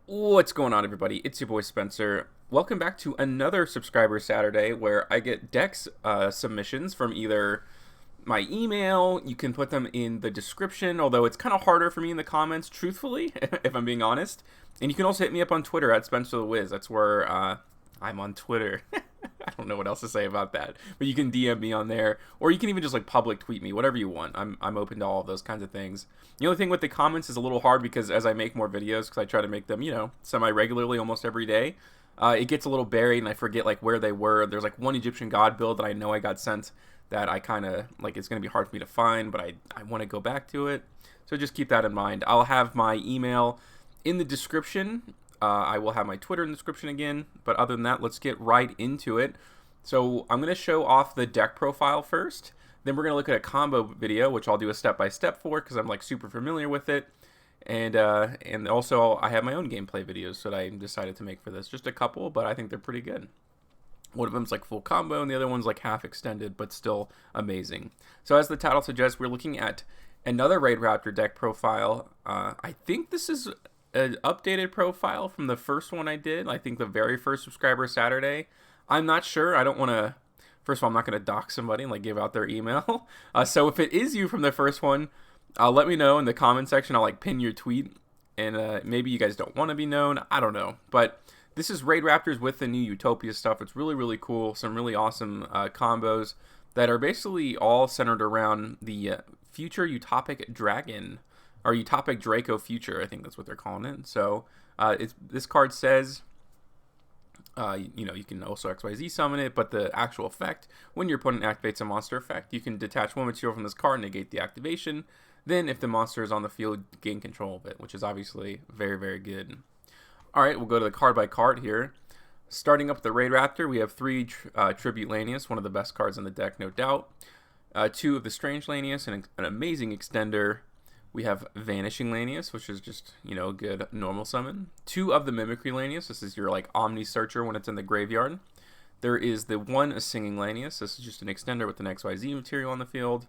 What's going on, everybody? It's your boy Spencer. Welcome back to another Subscriber Saturday where I get decks submissions from either my email. You can put them in the description, although it's kind of harder for me in the comments, truthfully, if I'm being honest. And you can also hit me up on Twitter at Spencer the Wiz. That's where I'm on Twitter. I don't know what else to say about that, but you can DM me on there, or you can even just like public tweet me, whatever you want. I'm open to all of those kinds of things. The only thing with the comments is a little hard because as I make more videos, because I try to make them, semi regularly, almost every day, it gets a little buried and I forget like where they were. There's like one Egyptian god build that I know I got sent that I kind of like. It's gonna be hard for me to find, but I want to go back to it. So just keep that in mind. I'll have my email in the description. I will have my Twitter in the description again, but other than that, let's get right into it. So I'm going to show off the deck profile first, then we're going to look at a combo video, which I'll do a step-by-step for because I'm like super familiar with it, and also I have my own gameplay videos that I decided to make for this, just a couple, but I think they're pretty good. One of them's like full combo, and the other one's like half extended, but still amazing. So as the title suggests, we're looking at another Raidraptor deck profile. I think this is an updated profile from the first one I did. I think the very first Subscriber Saturday. I'm not sure. I don't want to. First of all, I'm not going to dox somebody and like give out their email. So if it is you from the first one, let me know in the comment section. I'll like pin your tweet, and maybe you guys don't want to be known. I don't know, but this is Raidraptors with the new Utopia stuff. It's really, really cool. Some really awesome combos that are basically all centered around the future Utopic Dragon, or Utopic Draco Future. I think that's what they're calling it. So this card says, you can also XYZ summon it, but the actual effect, when your opponent activates a monster effect, you can detach one material from this card and negate the activation. Then, if the monster is on the field, gain control of it, which is obviously very, very good. Alright, we'll go to the card by card here. Starting up with the Raidraptor, we have 3 Tribute Lanius, one of the best cards in the deck, no doubt. 2 of the Strange Lanius, and an amazing extender. We have Vanishing Lanius, which is just, a good normal summon. 2 of the Mimicry Lanius. This is your, like, Omni Searcher when it's in the graveyard. There is the 1 Singing Lanius. This is just an extender with an XYZ material on the field.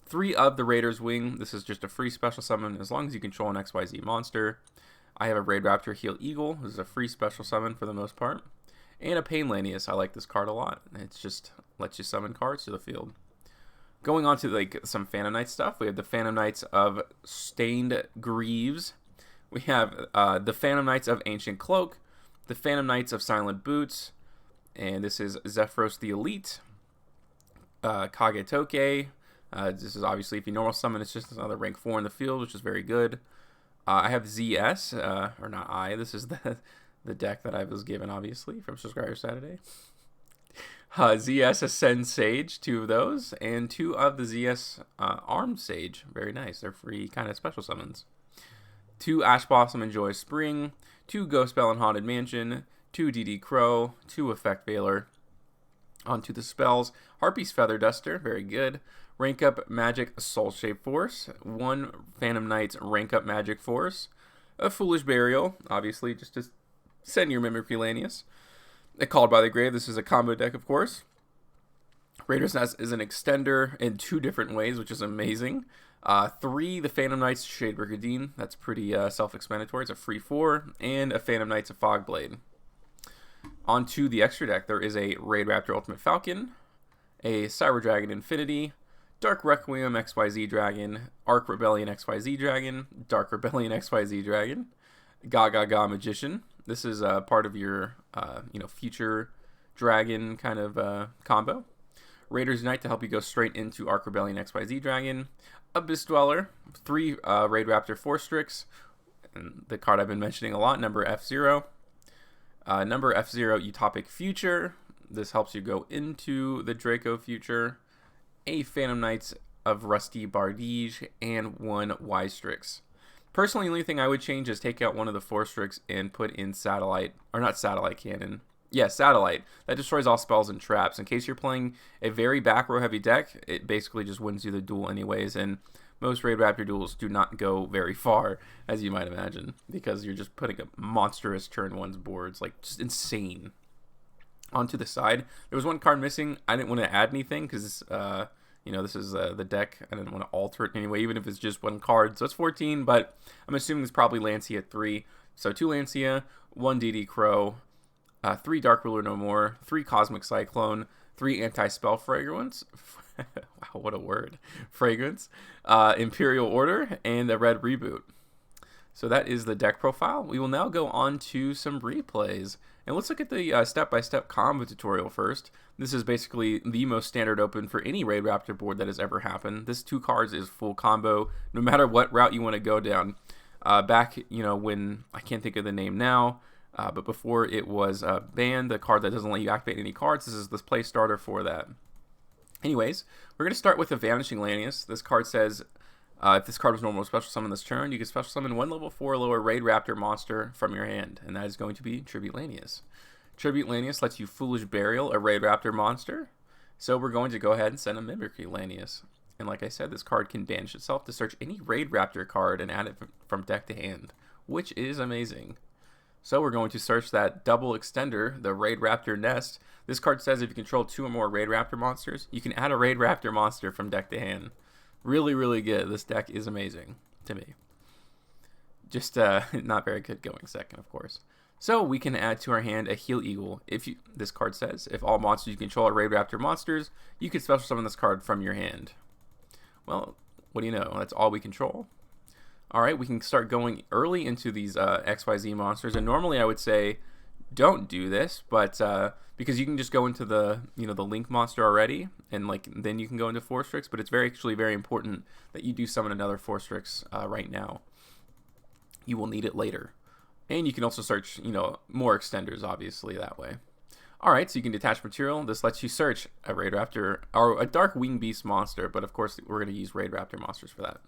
3 of the Raider's Wing. This is just a free special summon as long as you control an XYZ monster. I have a Raidraptor Heel Eagle. This is a free special summon for the most part. And a Pain Lanius. I like this card a lot. It just lets you summon cards to the field. Going on to like some Phantom Knights stuff, we have the Phantom Knights of Stained Greaves. We have the Phantom Knights of Ancient Cloak, the Phantom Knights of Silent Boots, and this is Zephyros the Elite, Kagetoke. This is obviously, if you normal summon, it's just another rank 4 in the field, which is very good. I have ZS, or not I, this is the deck that I was given, obviously, from Subscriber Saturday. ZS Ascend Sage, 2 of those, and 2 of the ZS Armed Sage. Very nice. They're free kind of special summons. 2 Ash Blossom and Joy Spring, 2 Ghost Bell and Haunted Mansion, 2 DD Crow, 2 Effect Veiler. On to the spells. Harpy's Feather Duster, very good. Rank Up Magic Soul Shape Force, 1 Phantom Knight's Rank Up Magic Force, a Foolish Burial, obviously just to send your Mimicry Lanius. Called by the Grave. This is a combo deck, of course. Raider's Nest is an extender in 2 different ways, which is amazing. 3, the Phantom Knights Shade Brigandine. That's pretty self-explanatory. It's a free 4. And a Phantom Knights of Fogblade. On to the extra deck, there is a Raidraptor Ultimate Falcon, a Cyber Dragon Infinity, Dark Requiem XYZ Dragon, Arc Rebellion XYZ Dragon, Dark Rebellion XYZ Dragon, Gaga Magician. This is part of your, future dragon kind of combo. Raider's Knight to help you go straight into Arc Rebellion XYZ Dragon. Abyss Dweller, 3 Raidraptor Force Strix, and the card I've been mentioning a lot, number F0. Number F0 Utopic Future. This helps you go into the Draco Future. A Phantom Knights of Rusty Bardige, and 1 Y-Strix. Personally, the only thing I would change is take out one of the Force Strix and put in Satellite, or not Satellite Cannon. Yeah, Satellite. That destroys all spells and traps. In case you're playing a very back row heavy deck, it basically just wins you the duel anyways, and most Raidraptor duels do not go very far, as you might imagine, because you're just putting a monstrous turn 1's boards, like just insane. Onto the side, there was 1 card missing. I didn't want to add anything because You know, this is the deck. I didn't want to alter it anyway, even if it's just one card. So it's 14, but I'm assuming it's probably Lancea at 3. So 2 Lancea, 1 DD Crow, 3 Dark Ruler No More, 3 Cosmic Cyclone, 3 Anti-Spell Fragrance. Wow, what a word. Fragrance. Imperial Order, and a red Reboot. So that is the deck profile. We will now go on to some replays. And let's look at the step-by-step combo tutorial first. This is basically the most standard open for any Raidraptor board that has ever happened. This 2 cards is full combo, no matter what route you want to go down. Back, you know, when, I can't think of the name now, but before it was banned, the card that doesn't let you activate any cards, this is the play starter for that. Anyways, we're going to start with the Vanishing Lanius. This card says, if this card was normal special summon this turn, you can special summon 1 level 4 lower Raidraptor monster from your hand, and that is going to be Tribute Lanius. Tribute Lanius lets you Foolish Burial a Raidraptor monster, so we're going to go ahead and send a Mimicry Lanius. And like I said, this card can banish itself to search any Raidraptor card and add it from deck to hand, which is amazing. So we're going to search that double extender, the Raidraptor Nest. This card says if you control 2 or more Raidraptor monsters, you can add a Raidraptor monster from deck to hand. Really, really good. This deck is amazing to me. Just not very good going second, of course. So we can add to our hand a Heal Eagle. This card says, if all monsters you control are Raidraptor monsters, you can special summon this card from your hand. Well, what do you know? That's all we control. Alright, we can start going early into these XYZ monsters, and normally I would say don't do this, but because you can just go into the the Link monster already, and then you can go into Force Strix, but it's actually very important that you do summon another Force Strix right now. You will need it later. And you can also search, more extenders, obviously, that way. Alright, so you can detach material. This lets you search a Raidraptor, or a Dark Wing Beast monster, but of course we're going to use Raidraptor monsters for that.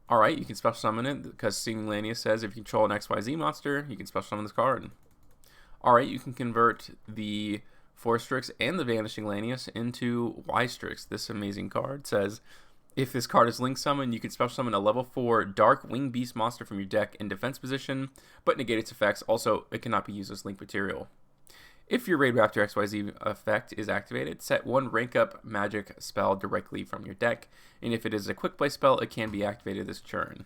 Alright, you can special summon it, because Singing Lanius says if you control an XYZ monster, you can special summon this card. Alright, you can convert the Force Strix and the Vanishing Lanius into Y Strix. This amazing card says, if this card is Link Summon, you can special summon a level 4 Dark Wing Beast monster from your deck in defense position, but negate its effects. Also, it cannot be used as Link material. If your Raidraptor XYZ effect is activated, set 1 rank up magic spell directly from your deck, and if it is a quick play spell, it can be activated this turn.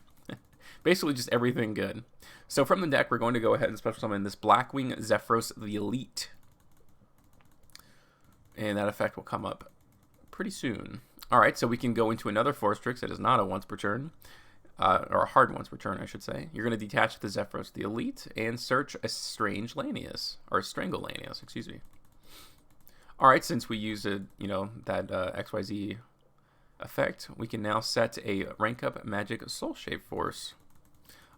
Basically just everything good. So from the deck, we're going to go ahead and special summon this Blackwing Zephyros the Elite. And that effect will come up pretty soon. Alright, so we can go into another Force Strix that is not a once per turn. Or a hard once per turn, I should say. You're going to detach the Zephyros the Elite and search a Strange Lanius. Or Strangle Lanius, excuse me. Alright, since we used that XYZ effect, we can now set a rank up magic Soul Shape Force.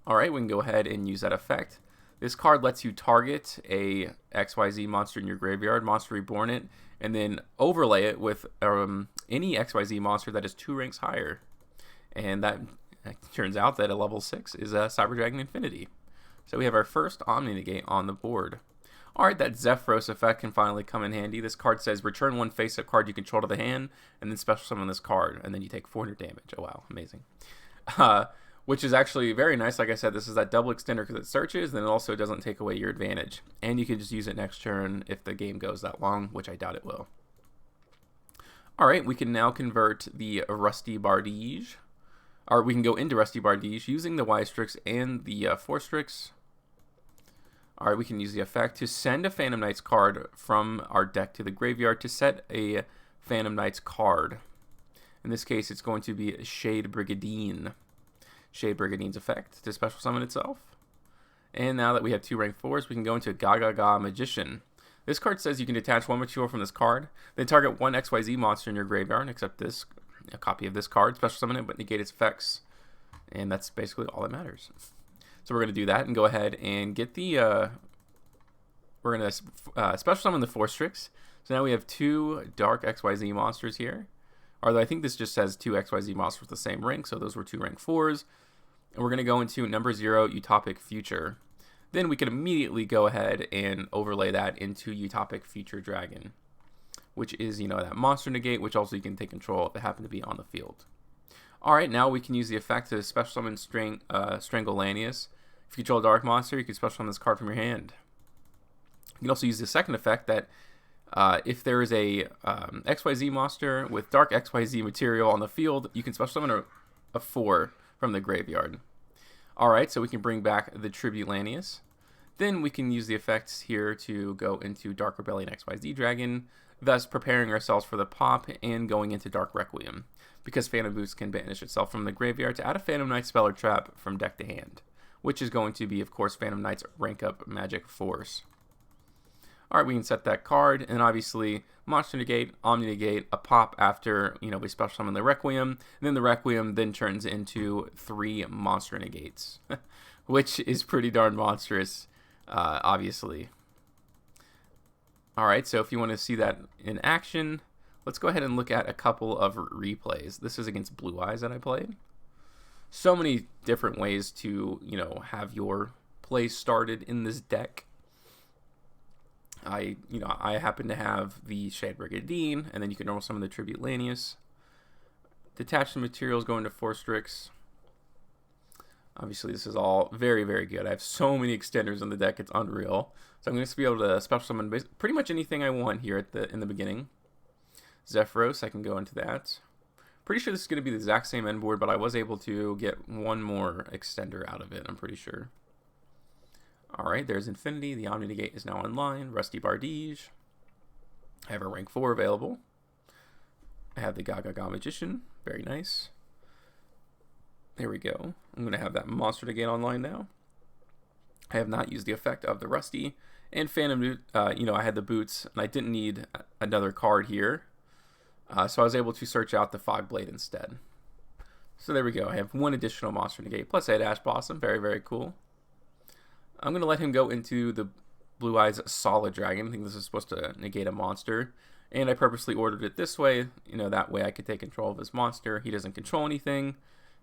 Alright, we can go ahead and use that effect. This card lets you target a XYZ monster in your graveyard, monster reborn it, and then overlay it with any XYZ monster that is 2 ranks higher. And that turns out that a level 6 is a Cyber Dragon Infinity. So we have our first Omni Negate on the board. Alright, that Zephyros effect can finally come in handy. This card says return 1 face-up card you control to the hand, and then special summon this card, and then you take 400 damage. Oh wow, amazing. Which is actually very nice. Like I said, this is that double extender because it searches, then it also doesn't take away your advantage. And you can just use it next turn if the game goes that long, which I doubt it will. Alright, we can now convert the Rusty Bardige, or we can go into Rusty Bardige using the Y Strix and the Force Strix. Alright, we can use the effect to send a Phantom Knights card from our deck to the graveyard to set a Phantom Knights card. In this case, it's going to be Shade Brigadine. Shade Brigadine's effect to special summon itself. And now that we have 2 rank 4s, we can go into Gaga Magician. This card says you can detach 1 material from this card, then target 1 XYZ monster in your graveyard, except this, a copy of this card, special summon it, but negate its effects. And that's basically all that matters. So we're going to do that and go ahead and get the, we're going to special summon the Force Strix. So now we have 2 Dark XYZ monsters here. Although I think this just says 2 XYZ monsters with the same rank, so those were 2 rank 4s. And we're going to go into number 0, Uptopic Future. Then we can immediately go ahead and overlay that into Uptopic Future Dragon, which is, that monster negate, which also you can take control if it happen to be on the field. Alright, now we can use the effect to special summon Strangle Lanius. If you control a dark monster, you can special summon this card from your hand. You can also use the second effect that If there is a XYZ monster with dark XYZ material on the field, you can special summon a 4 from the graveyard. Alright, so we can bring back the Tribute Lanius. Then we can use the effects here to go into Dark Rebellion XYZ Dragon, thus preparing ourselves for the pop and going into Dark Requiem, because Phantom Boots can banish itself from the graveyard to add a Phantom Knight spell or trap from deck to hand, which is going to be, of course, Phantom Knight's rank up magic force. Alright, we can set that card, and obviously Monster Negate, Omni Negate, a pop after, we special summon the Requiem, and then the Requiem then turns into 3 Monster Negates, which is pretty darn monstrous, obviously. Alright, so if you want to see that in action, let's go ahead and look at a couple of replays. This is against Blue Eyes that I played. So many different ways to, have your play started in this deck. I happen to have the Shade Brigadine, and then you can normal summon the Tribute Lanius. Detach the materials, go into Force Strix. Obviously, this is all very, very good. I have so many extenders in the deck, it's unreal. So I'm going to be able to special summon pretty much anything I want here in the beginning. Zephyros, I can go into that. Pretty sure this is going to be the exact same end board, but I was able to get one more extender out of it, I'm pretty sure. Alright, there's Infinity. The Omni Negate is now online. Rusty Bardige. I have a rank 4 available. I have the Gaga Magician. Very nice. There we go. I'm going to have that Monster Negate online now. I have not used the effect of the Rusty. And Phantom, I had the boots, and I didn't need another card here. So I was able to search out the Fog Blade instead. So there we go. I have 1 additional Monster Negate. Plus I had Ash Blossom. Very, very cool. I'm going to let him go into the Blue Eyes Solid Dragon. I think this is supposed to negate a monster. And I purposely ordered it this way. That way I could take control of this monster. He doesn't control anything.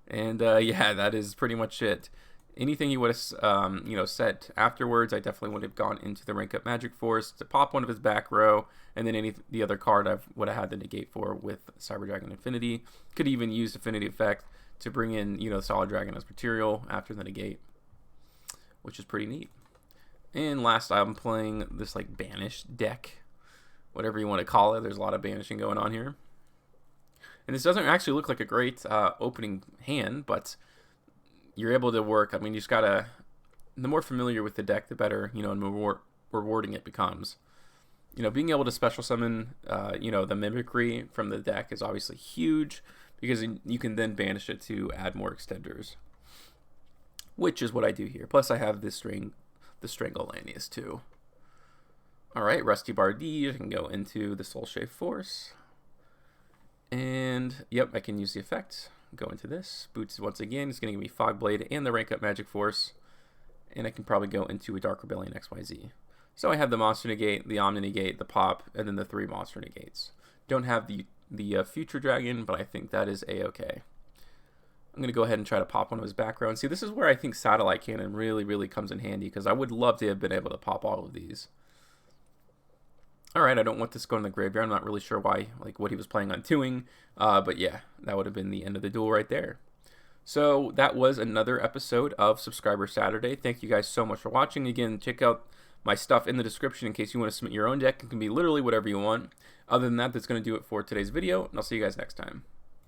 And yeah, that is pretty much it. Anything he would have, set afterwards, I definitely would have gone into the rank up Magic Force to pop one of his back row. And then the other card I would have had the negate for with Cyber Dragon Infinity. Could even use Affinity Effect to bring in, Solid Dragon as material after the negate, which is pretty neat. And last, I'm playing this banished deck, whatever you want to call it. There's a lot of banishing going on here, and this doesn't actually look like a great opening hand, but you're able to work. I mean, you just gotta. The more familiar with the deck, the better, and more rewarding it becomes. Being able to special summon, the mimicry from the deck is obviously huge because you can then banish it to add more extenders, which is what I do here. Plus, I have the Strangle Lanius too. Alright, Rusty Bardige, I can go into the Soul Shave Force. And, yep, I can use the effect. Go into this. Boots, once again, is going to give me Fog Blade and the rank up Magic Force. And I can probably go into a Dark Rebellion XYZ. So I have the Monster Negate, the Omni Negate, the Pop, and then the 3 Monster Negates. Don't have the Future Dragon, but I think that is A-okay. I'm going to go ahead and try to pop one of his back row. And see, this is where I think Satellite Cannon really, really comes in handy, because I would love to have been able to pop all of these. Alright, I don't want this going in the graveyard. I'm not really sure why, what he was planning on doing. But yeah, that would have been the end of the duel right there. So that was another episode of Subscriber Saturday. Thank you guys so much for watching. Again, check out my stuff in the description in case you want to submit your own deck. It can be literally whatever you want. Other than that, that's going to do it for today's video, and I'll see you guys next time.